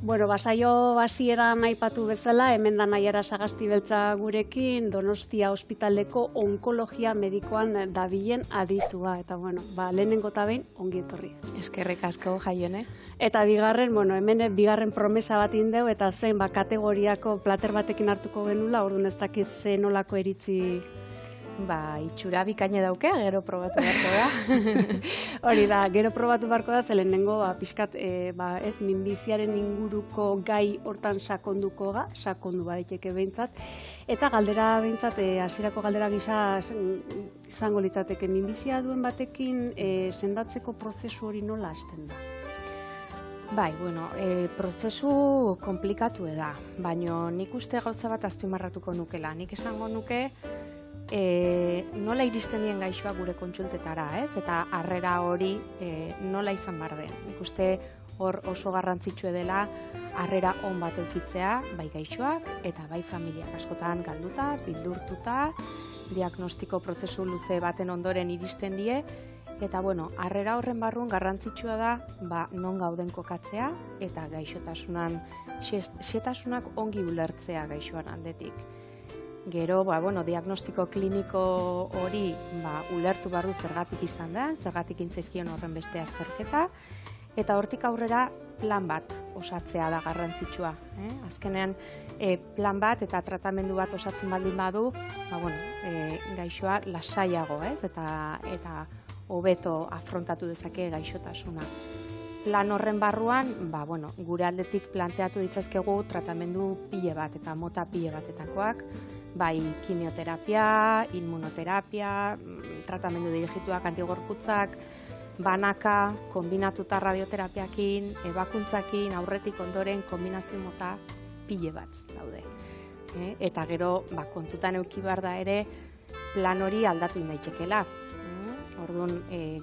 Bueno, basaio hasieran aipatu bezala, hemen da Naiara Sagasti Beltza gurekin, Donostia ospitaleko onkologia medikoan dabilen aditua. Eta, bueno, lehenengo eta behin, ongi etorri. Eskerrik asko, Jaione. Eta bigarren, hemen bigarren promesa bat indeu, eta zen, kategoriako plater batekin hartuko genula, orduan ez dakit ze nolako eritzi. Itxura bikaine daukea, gero probatu beharko da. Hori da, gero probatu beharko da, zelen nengo, pixkat, ez minbiziaren inguruko gai hortan sakondu baiteke behintzat. Eta galdera behintzat, hasierako galdera gisa izango litzateke, minbizia duen batekin sendatzeko prozesu hori nola hasten da? Prozesu komplikatu da, baina nik uste gauza bat azpimarratuko nukela. Nik esango nuke, nola iristen dien gaixoa gure kontsultetara, ez? Eta harrera hori nola izan behar den. Nik uste hor oso garrantzitsue dela harrera on bat eukitzea, bai gaixoak eta bai familiak askotan galduta, bildurtuta, diagnostiko prozesu luze baten ondoren iristen die, eta harrera horren barruan garrantzitsua da non gauden kokatzea eta gaixotasunan xetasunak ongi ulertzea gaixoan aldetik. Gero, diagnostiko kliniko hori ulertu barru zergatik izan da, zergatik intzaizkion horren beste azterketa, eta hortik aurrera plan bat osatzea da garrantzitsua. Azkenean, plan bat eta tratamendu bat osatzen baldin badu, gaixoa lasaiago, eta hobeto afrontatu dezake gaixotasuna. Plan horren barruan, gure aldetik planteatu ditzazkegu tratamendu pile bat eta mota pile batetakoak, bai kimioterapia, immunoterapia, tratamendu dirigituak antigorputzak, banaka, kombinatuta radioterapiakin, ebakuntzakin, aurretik ondoren kombinazio mota pile bat daude. Eta gero kontutan eduki behar da ere plan hori aldatu indaitxekela. Orduan,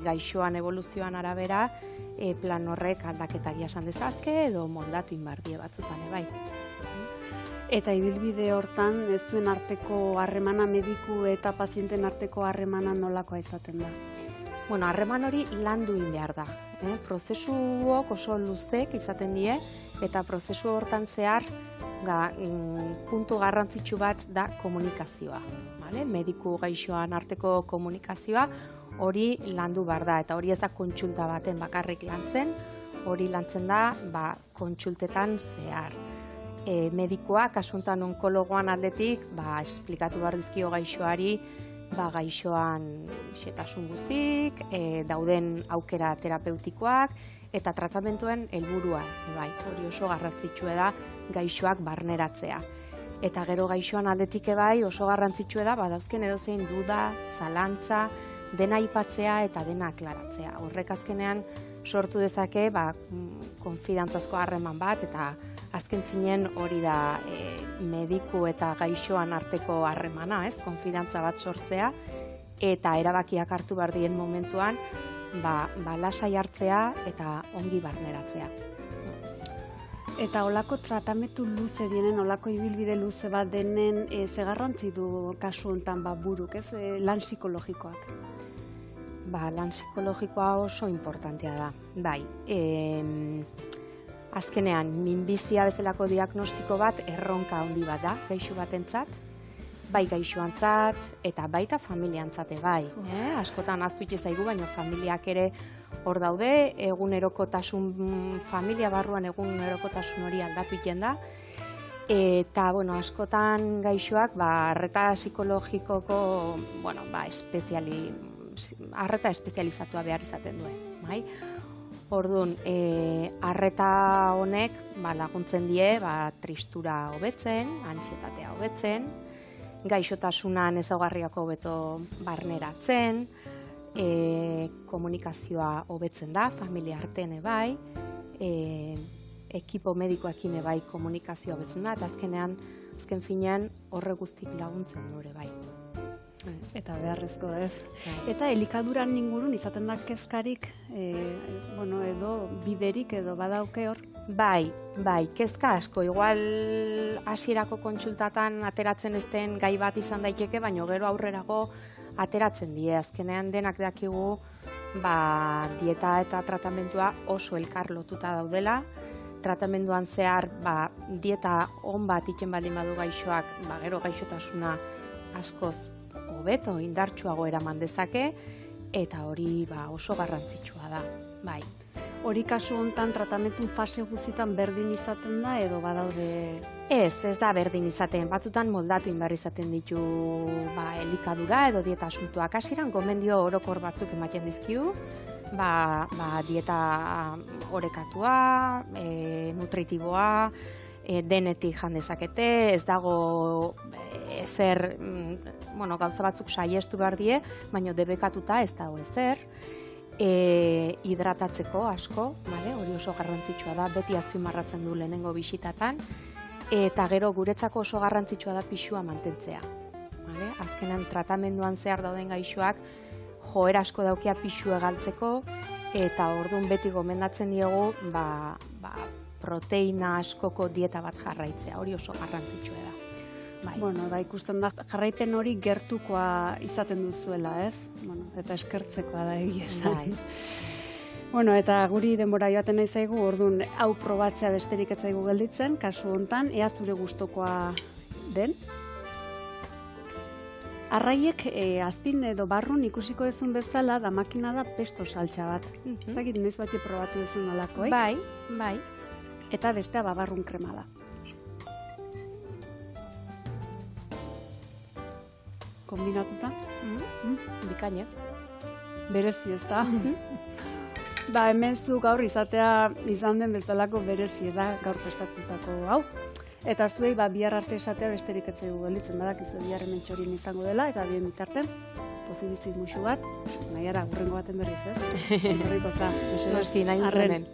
gaixoan evoluzioan arabera, plan horrek aldaketak jasan dezazke edo moldatu inbardie batzutan bai. Eta ibilbide hortan, ez zuen arteko harremana, mediku eta pazienten arteko harremana nolakoa izaten da? Harreman hori landu egin behar da. Prozesuok oso luzek izaten die, eta prozesu hortan zehar puntu garrantzitsu bat da komunikazioa. Mediku gaixoan arteko komunikazioa hori landu behar da, eta hori ez da kontsulta baten bakarrik lantzen, hori lantzen da kontsultetan zehar. Medikoak, kasuntan onkologoan aldetik, esplikatu behar dizkio gaixoari, gaixoan xetasun guzik, dauden aukera terapeutikoak, eta tratamentuen helburua. Hori oso garrantzitsue da gaixoak barneratzea. Eta gero gaixoan aldetik oso garrantzitsue da, dauzken edozein duda, zalantza, dena aipatzea eta dena aklaratzea. Horrek azkenean sortu dezake konfidantzazko harreman bat, eta azken finen hori da mediku eta gaixoan arteko harremana, konfidantza bat sortzea, eta erabakiak hartu behar dien momentuan lasai hartzea eta ongi barneratzea. Eta olako tratamendu luze dienen, olako ibilbide luze bat denen, ze garrantzi du kasu honetan buruk, lan psikologikoak? Lan psikologikoa oso importantea da. Azkenean, minbizia bezalako diagnostiko bat erronka handi bat da, gaixo batentzat, bai gaixoantzat eta baita familiantzate bai. Askotan ahaztu zaigu, baina familiak ere hor daude, familia barruan egunerokotasun hori aldatu egiten da. Eta, askotan gaixoak, arreta psikologikoko, arreta espezializatua behar izaten duen. Orduan, arreta honek laguntzen die tristura hobetzen, antsietatea hobetzen, gaixotasunan ezaugarriak hobeto barneratzen, komunikazioa hobetzen da, familia artean bai, ekipo medikoekin bai komunikazioa hobetzen da, eta azken finean horre guztik laguntzen dure bai. Eta beharrezko ez. Eta elikaduran ingurun izaten da kezkarik, edo biderik edo badauke hor? Bai, kezka asko. Igual hasierako kontsultatan ateratzen ez den gai bat izan daiteke, baina gero aurrerago ateratzen die. Azkenean denak dakigu dieta eta tratamentua oso elkar lotuta daudela. tratamenduan zehar dieta on bat iten baldin badu gaixoak, gero gaixotasuna askoz hobeto indartsuago eraman dezake, eta hori oso garrantzitsua da, bai. Hori kasu hontan tratamentu fase guztietan berdin izaten da edo badaude? Ez da berdin izaten. Batzutan moldatu inbar izaten ditu elikadura edo dieta asuntoak. Hasieran gomendio orokor batzuk ematen dizkiu, dieta orekatua, nutritiboa, denetik jan dezakete, ez dago ezer, gauza batzuk saiestu behar die, baina debekatuta ez dago ezer. Hidratatzeko asko, hori oso garrantzitsua da, beti azpimarratzen du lehenengo bisitatan, eta gero guretzako oso garrantzitsua da pisua mantentzea. Azkenan tratamenduan zehar dauden gaixoak joera asko daukia pisua galtzeko, eta orduan beti gomendatzen diegu proteina askoko dieta bat jarraitzea, hori oso garrantzitsua da. Ikusten da, jarraiten hori gertukoa izaten duzuela, ez? Eta eskertzekoa da egia esan. Eta guri denbora joaten nahi zaigu, orduan hau probatzea besterik ez zaigu gelditzen, kasu hontan, ea zure gustokoa den. Arraiek azpin edo barrun ikusiko duzun bezala, da makina da pesto saltsa bat. Zagit, noiz bati probatu duzun nolako, Bai. Eta bestea barrun krema da. Kombinatuta? Bikaina. Berezi ez da? Hemen zu gaur izatea izan den bezalako berezi da gaur prestatutako hau. Eta zuei bihar arte esatea besterik ez zaigu gelditzen, badakizu bihar hemen txorin izango dela, eta bien bitarten, pozibitzik musu bat, nahiara, hurrengo baten berriz, ez? Horriko za, nahi zuenen.